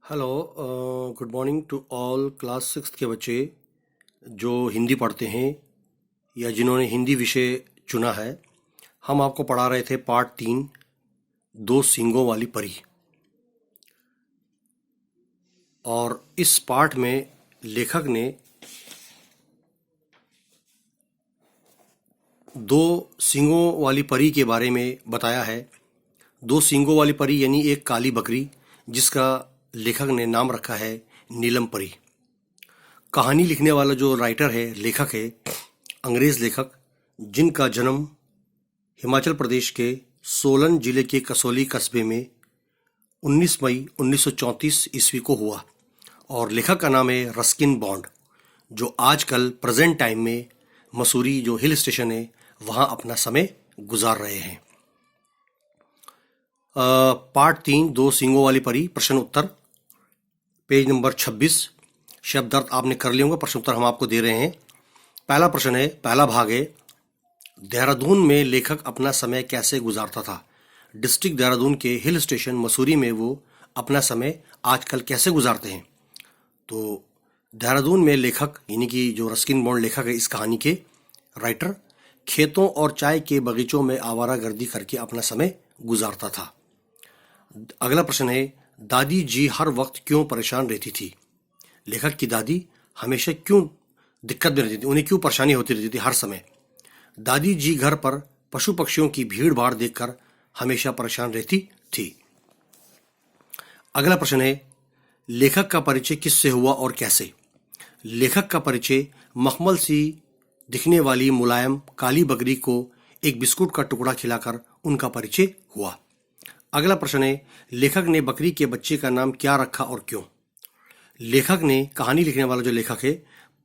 Hello. Good morning to all class sixth के बच्चे जो हिंदी पढ़ते हैं या जिन्होंने हिंदी विषय चुना है। हम आपको पढ़ा रहे थे पार्ट 3, दो सींगों वाली परी। और इस पार्ट में लेखक ने दो सींगों वाली परी के बारे में बताया है। दो सींगों वाली परी यानी एक काली बकरी जिसका लेखक ने नाम रखा है नीलम परी। कहानी लिखने वाला जो राइटर है, लेखक है, अंग्रेज लेखक, जिनका जन्म हिमाचल प्रदेश के सोलन जिले के कसौली कस्बे में 19 मई 1934 ईस्वी को हुआ। और लेखक का नाम है रस्किन बॉन्ड, जो आजकल प्रेजेंट टाइम में मसूरी जो हिल स्टेशन है वहाँ अपना समय गुजार रहे हैं। पार्ट 3, दो सींगों वाली परी, प्रश्न उत्तर, पेज नंबर 26। शब्दार्थ आपने कर लिए होंगे, प्रश्न उत्तर हम आपको दे रहे हैं। पहला प्रश्न है, पहला भाग है, देहरादून में लेखक अपना समय कैसे गुजारता था। डिस्ट्रिक्ट देहरादून के हिल स्टेशन मसूरी में वो अपना समय आजकल कैसे गुजारते हैं। तो देहरादून में लेखक यानी कि जो रस्किन बॉन्ड लेखक है, इस कहानी के राइटर, खेतों और चाय के बगीचों में आवारागर्दी करके अपना समय गुजारता था। अगला प्रश्न है, दादी जी हर वक्त क्यों परेशान रहती थी। लेखक की दादी हमेशा क्यों दिक्कत में रहती थी, उन्हें क्यों परेशानी होती रहती थी हर समय। दादी जी घर पर पशु पक्षियों की भीड़ भाड़ देखकर हमेशा परेशान रहती थी। अगला प्रश्न है, लेखक का परिचय किससे हुआ और कैसे। लेखक का परिचय मखमल सी दिखने वाली मुलायम काली बकरी को एक बिस्कुट का टुकड़ा खिलाकर उनका परिचय हुआ। अगला प्रश्न है, लेखक ने बकरी के बच्चे का नाम क्या रखा और क्यों। लेखक ने, कहानी लिखने वाला जो लेखक है,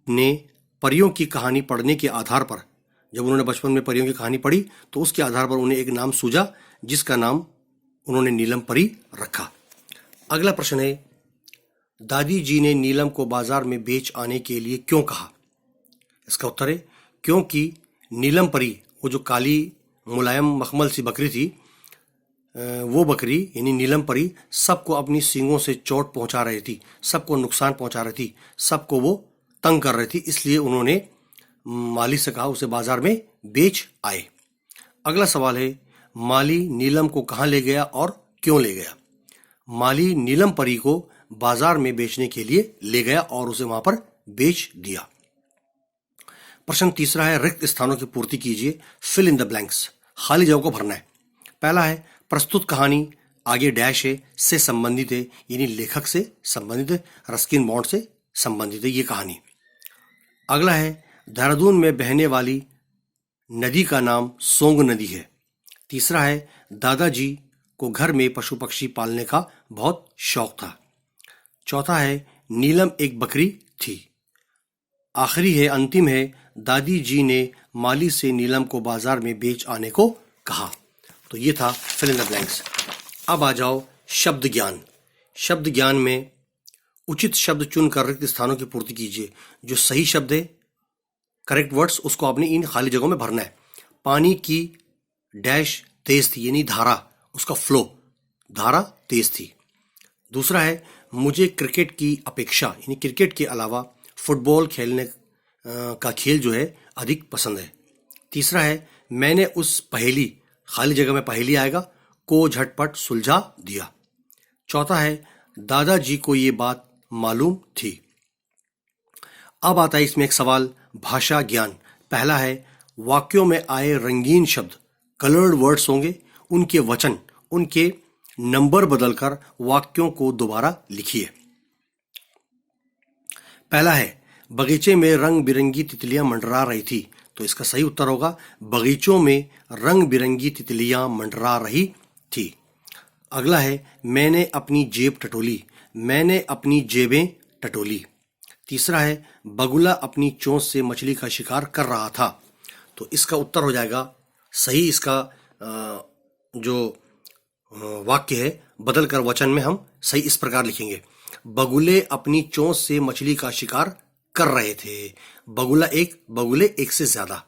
ने परियों की कहानी पढ़ने के आधार पर, जब उन्होंने बचपन में परियों की कहानी पढ़ी तो उसके आधार पर उन्हें एक नाम सूझा जिसका नाम उन्होंने नीलम परी रखा। अगला प्रश्न है, दादी जी ने नीलम को बाजार में बेच आने के लिए क्यों कहा। इसका उत्तर है, क्योंकि नीलम परी, वो जो काली मुलायम मखमल सी बकरी थी, वो बकरी यानी नीलम परी सबको अपनी सींगों से चोट पहुंचा रही थी, सबको नुकसान पहुंचा रही थी, सबको वो तंग कर रही थी, इसलिए उन्होंने माली से कहा उसे बाजार में बेच आए। अगला सवाल है, माली नीलम को कहाँ ले गया और क्यों ले गया। माली नीलम परी को बाजार में बेचने के लिए ले गया और उसे वहां पर बेच दिया। प्रश्न तीसरा है, रिक्त स्थानों की पूर्ति कीजिए, फिल इन द ब्लैंक्स, खाली जगह को भरना है। पहला है, प्रस्तुत कहानी, आगे डैश है, से संबंधित है, यानी लेखक से संबंधित है, रस्किन बॉन्ड से संबंधित है ये कहानी। अगला है, देहरादून में बहने वाली नदी का नाम सोंग नदी है। तीसरा है, दादाजी को घर में पशु पक्षी पालने का बहुत शौक था। चौथा है, नीलम एक बकरी थी। आखिरी है, अंतिम है, दादी जी ने माली से नीलम को बाजार में बेच आने को कहा। तो ये था फिल इन द ब्लैंक्स। अब आ जाओ शब्द ज्ञान। शब्द ज्ञान में उचित शब्द चुनकर रिक्त स्थानों की पूर्ति कीजिए। जो सही शब्द है, करेक्ट वर्ड्स, उसको आपने इन खाली जगहों में भरना है। पानी की डैश तेज थी, यानी धारा, उसका फ्लो, धारा तेज थी। दूसरा है, मुझे क्रिकेट की अपेक्षा, यानी क्रिकेट के अलावा फुटबॉल खेलने का खेल जो है अधिक पसंद है। तीसरा है, मैंने उस पहेली, खाली जगह में पहेली आएगा, को झटपट सुलझा दिया। चौथा है, दादाजी को ये बात मालूम थी। अब आता है इसमें एक सवाल, भाषा ज्ञान। पहला है, वाक्यों में आए रंगीन शब्द, कलर्ड वर्ड्स होंगे, उनके वचन, उनके नंबर बदलकर वाक्यों को दोबारा लिखिए। पहला है, बगीचे में रंग बिरंगी तितलियां मंडरा रही थी। तो इसका सही उत्तर होगा, बगीचों में रंग बिरंगी तितलियां मंडरा रही थी। अगला है, मैंने अपनी जेब टटोली, मैंने अपनी जेबें टटोली। तीसरा है, बगुला अपनी चोंच से मछली का शिकार कर रहा था। तो इसका उत्तर हो जाएगा सही, इसका जो वाक्य है बदलकर वचन में हम सही इस प्रकार लिखेंगे, बगुले अपनी चोंच से मछली का शिकार कर रहे थे। बगुला एक, बगुले एक से ज्यादा।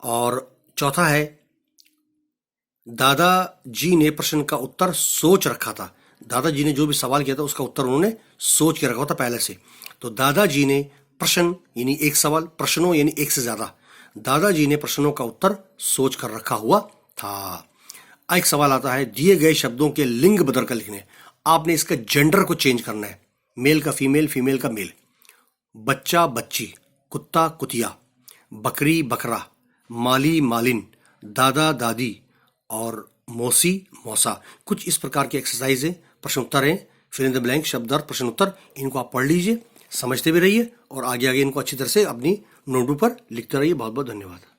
और चौथा है, दादाजी ने प्रश्न का उत्तर सोच रखा था। दादाजी ने जो भी सवाल किया था उसका उत्तर उन्होंने सोच के रखा था पहले से। तो दादाजी ने प्रश्न यानी एक सवाल, प्रश्नों यानी एक से ज्यादा, दादाजी ने प्रश्नों का उत्तर सोच कर रखा हुआ था। एक सवाल आता है, दिए गए शब्दों के लिंग बदल कर लिखने। आपने इसका जेंडर को चेंज करना है, मेल का फीमेल, फीमेल का मेल। बच्चा बच्ची, कुत्ता कुतिया, बकरी बकरा, माली मालिन, दादा दादी और मौसी मौसा। कुछ इस प्रकार की एक्सरसाइज है, प्रश्न उत्तर है, फिल इन द ब्लैंक, शब्द अर्थ, प्रश्न उत्तर। इनको आप पढ़ लीजिए, समझते भी रहिए और आगे आगे इनको अच्छी तरह से अपनी नोटबुक पर लिखते रहिए। बहुत बहुत धन्यवाद।